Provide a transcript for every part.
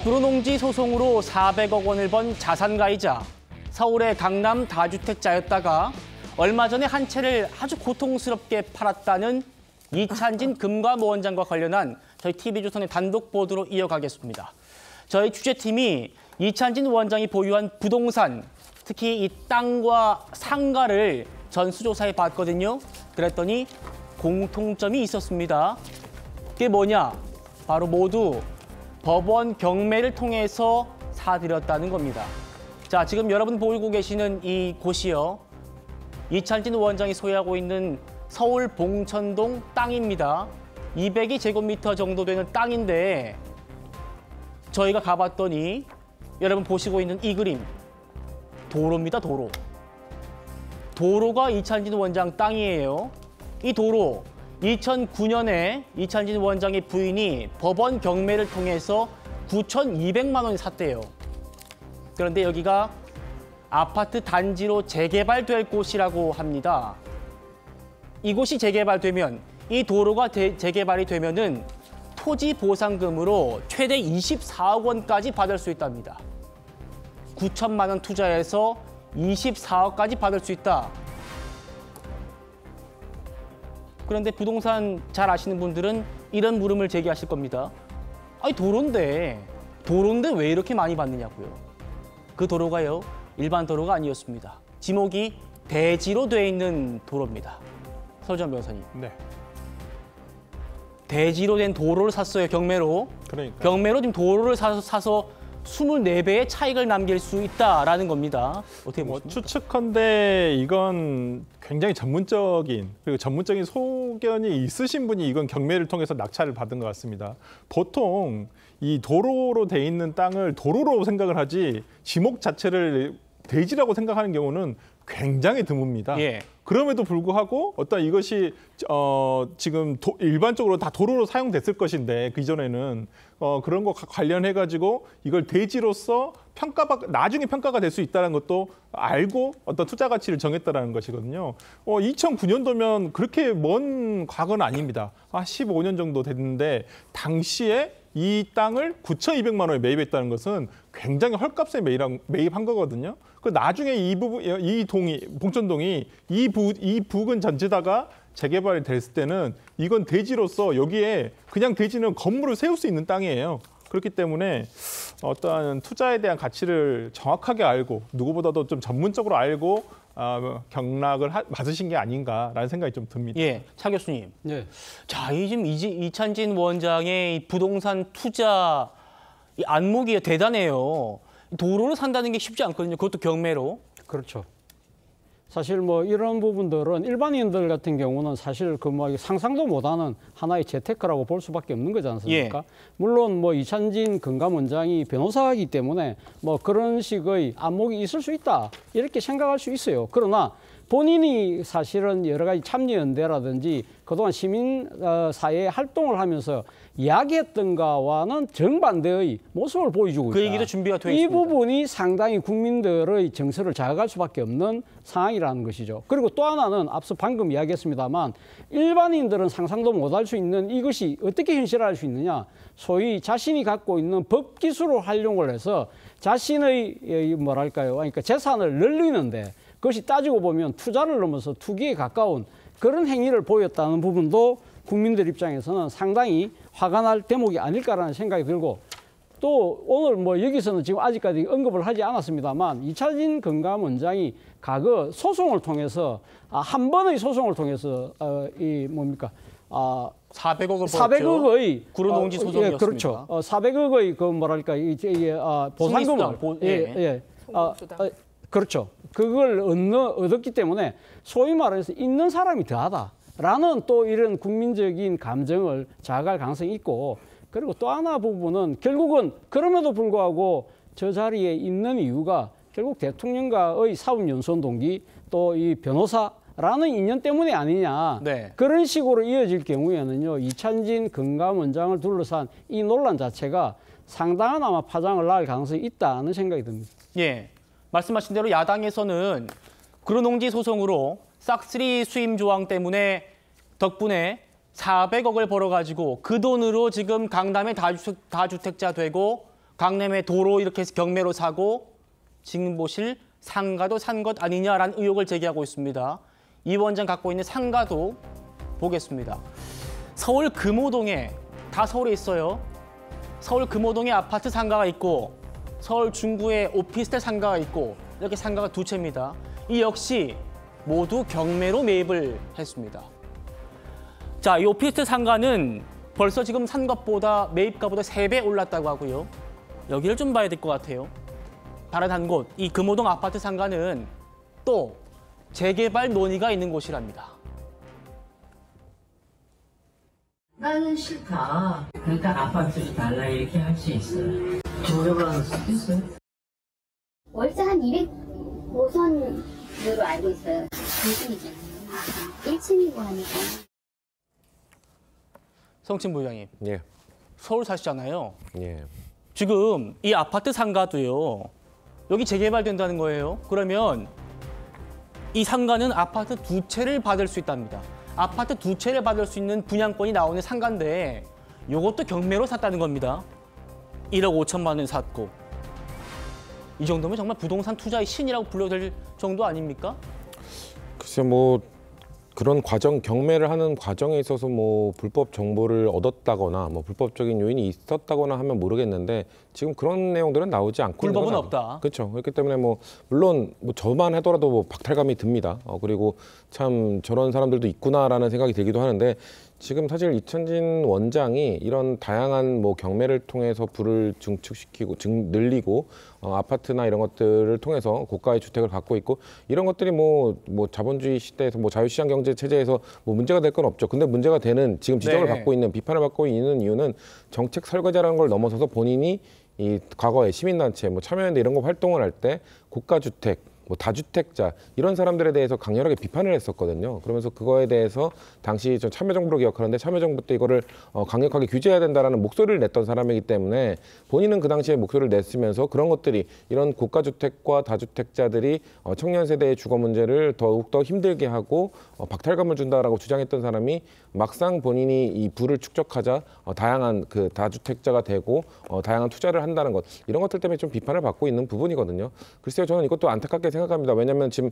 구로농지 소송으로 400억 원을 번 자산가이자 서울의 강남 다주택자였다가 얼마 전에 한 채를 아주 고통스럽게 팔았다는 이찬진 금감원장과 관련한 저희 TV조선의 단독 보도로 이어가겠습니다. 저희 취재팀이 이찬진 원장이 보유한 부동산, 특히 이 땅과 상가를 전수조사해 봤거든요. 그랬더니 공통점이 있었습니다. 그게 뭐냐? 바로 모두 법원 경매를 통해서 사들였다는 겁니다. 자, 지금 여러분 보고 계시는 이 곳이요. 이찬진 원장이 소유하고 있는 서울 봉천동 땅입니다. 202제곱미터 정도 되는 땅인데 저희가 가봤더니 여러분 보시고 있는 이 그림, 도로입니다, 도로. 도로가 이찬진 원장 땅이에요. 이 도로 2009년에 이찬진 원장의 부인이 법원 경매를 통해서 9,200만 원에 샀대요. 그런데 여기가 아파트 단지로 재개발될 곳이라고 합니다. 이곳이 재개발되면, 이 도로가 재개발이 되면은 토지 보상금으로 최대 24억 원까지 받을 수 있답니다. 9천만 원 투자해서 24억까지 받을 수 있다. 그런데 부동산 잘 아시는 분들은 이런 물음을 제기하실 겁니다. 아니, 도로인데 왜 이렇게 많이 받느냐고요. 그 도로가요, 일반 도로가 아니었습니다. 지목이 대지로 돼 있는 도로입니다. 서울전 변호사님. 네. 대지로 된 도로를 샀어요, 경매로. 그러니까. 경매로 지금 도로를 사서 24배의 차익을 남길 수 있다라는 겁니다. 어떻게 보십니까? 추측컨대 이건 굉장히 전문적인, 그리고 전문적인 소견이 있으신 분이 이건 경매를 통해서 낙찰을 받은 것 같습니다. 보통 이 도로로 돼 있는 땅을 도로로 생각을 하지 지목 자체를 대지라고 생각하는 경우는 굉장히 드뭅니다. 예. 그럼에도 불구하고 어떤 이것이 지금 일반적으로 다 도로로 사용됐을 것인데 그 이전에는 그런 거 관련해 가지고 이걸 대지로서 나중에 평가가 될 수 있다는 것도 알고 어떤 투자 가치를 정했다라는 것이거든요. 2009년도면 그렇게 먼 과거는 아닙니다. 15년 정도 됐는데 당시에 이 땅을 9,200만 원에 매입했다는 것은 굉장히 헐값에 매입한 거거든요. 그 나중에 봉천동이 이 부근 전체다가 재개발이 됐을 때는 이건 대지로서 여기에 그냥 대지는 건물을 세울 수 있는 땅이에요. 그렇기 때문에 어떠한 투자에 대한 가치를 정확하게 알고 누구보다도 좀 전문적으로 알고 경락을 받으신 게 아닌가라는 생각이 좀 듭니다. 예, 차 교수님. 네. 자, 지금 이찬진 원장의 부동산 투자 이 안목이 대단해요. 도로를 산다는 게 쉽지 않거든요. 그것도 경매로. 그렇죠. 사실 뭐 이런 부분들은 일반인들 같은 경우는 사실 상상도 못하는 하나의 재테크라고 볼 수밖에 없는 거지 않습니까? 예. 물론 뭐 이찬진 금감원장이 변호사이기 때문에 뭐 그런 식의 안목이 있을 수 있다 이렇게 생각할 수 있어요. 그러나 본인이 사실은 여러 가지 참여연대라든지 그동안 시민사회 활동을 하면서 이야기했던 거와는 정반대의 모습을 보여주고 있다. 그 얘기도 준비가 되어 이 있습니다. 부분이 상당히 국민들의 정서를 자극할 수밖에 없는 상황이라는 것이죠. 그리고 또 하나는 앞서 방금 이야기했습니다만 일반인들은 상상도 못할 수 있는 이것이 어떻게 현실화할 수 있느냐. 소위 자신이 갖고 있는 법기술을 활용을 해서 자신의 그러니까 재산을 늘리는데 그것이 따지고 보면 투자를 넘어서 투기에 가까운 그런 행위를 보였다는 부분도 국민들 입장에서는 상당히 화가 날 대목이 아닐까라는 생각이 들고 또 오늘 뭐 여기서는 지금 아직까지 언급을 하지 않았습니다만 이찬진 금감원장이 과거 소송을 통해서 한 번의 소송을 통해서 400억의 구로농지 소송이었습니다. 예, 그렇죠. 400억의 보상금을 그렇죠. 그걸 얻었기 때문에 소위 말해서 있는 사람이 더하다라는 또 이런 국민적인 감정을 자극할 가능성이 있고 그리고 또 하나 부분은 결국은 그럼에도 불구하고 저 자리에 있는 이유가 결국 대통령과의 사법 연수원 동기 또 이 변호사라는 인연 때문에 아니냐. 네. 그런 식으로 이어질 경우에는요. 이찬진 금감원장을 둘러싼 이 논란 자체가 상당한 아마 파장을 낳을 가능성이 있다는 생각이 듭니다. 예. 말씀하신 대로 야당에서는 구로농지 소송으로 싹쓸이 수임 조항 덕분에 400억을 벌어가지고 그 돈으로 지금 강남의 다주택자 되고 강남에 도로 이렇게 해서 경매로 사고 지금 보실 상가도 산 것 아니냐라는 의혹을 제기하고 있습니다. 이 원장 갖고 있는 상가도 보겠습니다. 서울 금호동에, 다 서울에 있어요. 서울 금호동에 아파트 상가가 있고 서울 중구에 오피스텔 상가가 있고 이렇게 상가가 두 채입니다. 이 역시 모두 경매로 매입을 했습니다. 자, 이 오피스텔 상가는 벌써 지금 산 것보다 매입가보다 3배 올랐다고 하고요. 여기를 좀 봐야 될 것 같아요. 다른 한 곳, 이 금호동 아파트 상가는 또 재개발 논의가 있는 곳이랍니다. 나는 싫다. 그러니까 아파트를 달라 이렇게 할 수 있어요. 조정할 수 있어요. 월세 한 205선으로 알고 있어요. 대신이잖아요. 1층이고 하니까. 성침 부장님, 예, 서울 사시잖아요. 예. 지금 이 아파트 상가도요. 여기 재개발된다는 거예요. 그러면 이 상가는 아파트 2채를 받을 수 있답니다. 아파트 2채를 받을 수 있는 분양권이 나오는 상가인데 이것도 경매로 샀다는 겁니다. 1억 5천만 원 샀고. 이 정도면 정말 부동산 투자의 신이라고 불러도 될 정도 아닙니까? 글쎄 뭐 그런 과정 경매를 하는 과정에 있어서 뭐 불법 정보를 얻었다거나 뭐 불법적인 요인이 있었다거나 하면 모르겠는데 지금 그런 내용들은 나오지 않고 불법은 있는 없다. 그렇죠. 그렇기 때문에 뭐 물론 뭐 저만 하더라도 뭐 박탈감이 듭니다. 그리고 참 저런 사람들도 있구나라는 생각이 들기도 하는데 지금 사실 이천진 원장이 이런 다양한 뭐 경매를 통해서 부를 증축시키고 늘리고 아파트나 이런 것들을 통해서 고가의 주택을 갖고 있고 이런 것들이 뭐 자본주의 시대에서 뭐 자유시장 경제 체제에서 뭐 문제가 될 건 없죠. 근데 문제가 되는 지금 지적을 네. 받고 있는 비판을 받고 있는 이유는 정책 설계자라는 걸 넘어서서 본인이 이 과거에 시민단체, 뭐 참여연대 이런 거 활동을 할 때 고가주택, 뭐 다주택자 이런 사람들에 대해서 강렬하게 비판을 했었거든요. 그러면서 그거에 대해서 당시 저 참여정부로 기억하는데 참여정부 때 이거를 강력하게 규제해야 된다라는 목소리를 냈던 사람이기 때문에 본인은 그 당시에 목소리를 냈으면서 그런 것들이 이런 고가주택과 다주택자들이 청년 세대의 주거 문제를 더욱더 힘들게 하고 박탈감을 준다라고 주장했던 사람이 막상 본인이 이 부를 축적하자 다양한 그 다주택자가 되고 다양한 투자를 한다는 것 이런 것들 때문에 좀 비판을 받고 있는 부분이거든요. 글쎄요, 저는 이것도 안타깝게 생각합니다. 왜냐하면 지금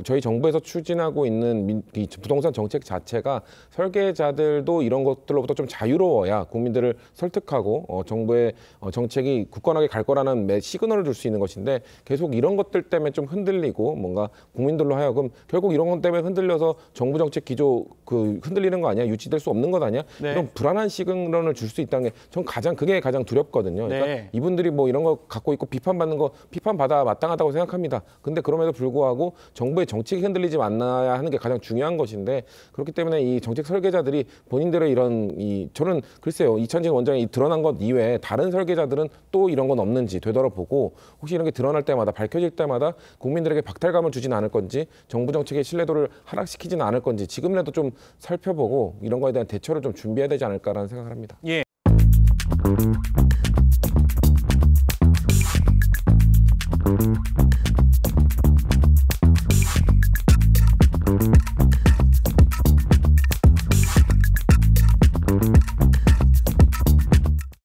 저희 정부에서 추진하고 있는 이 부동산 정책 자체가 설계자들도 이런 것들로부터 좀 자유로워야 국민들을 설득하고 정부의 정책이 굳건하게 갈 거라는 시그널을 줄 수 있는 것인데 계속 이런 것들 때문에 좀 흔들리고 뭔가 국민들로 하여금 결국 이런 것 때문에 흔들려서 정부 정책 기조 그 흔들리는 거 아니야? 유지될 수 없는 것 아니야? 네. 이런 불안한 시그널을 줄 수 있다는 게 전 그게 가장 두렵거든요. 그러니까 네. 이분들이 뭐 이런 거 갖고 있고 비판받는 거 비판받아 마땅하다고 생각합니다. 근데 그럼에도 불구하고 정부의 정책이 흔들리지 않아야 하는 게 가장 중요한 것인데 그렇기 때문에 이 정책 설계자들이 본인들의 이런 저는 글쎄요 이천진 원장이 드러난 것 이외에 다른 설계자들은 또 이런 건 없는지 되돌아보고 혹시 이런 게 드러날 때마다 밝혀질 때마다 국민들에게 박탈감을 주진 않을 건지 정부 정책의 신뢰도를 하락시키지는 않을 건지 지금이라도 좀 살펴보고 이런 거에 대한 대처를 좀 준비해야 되지 않을까라는 생각을 합니다. 예.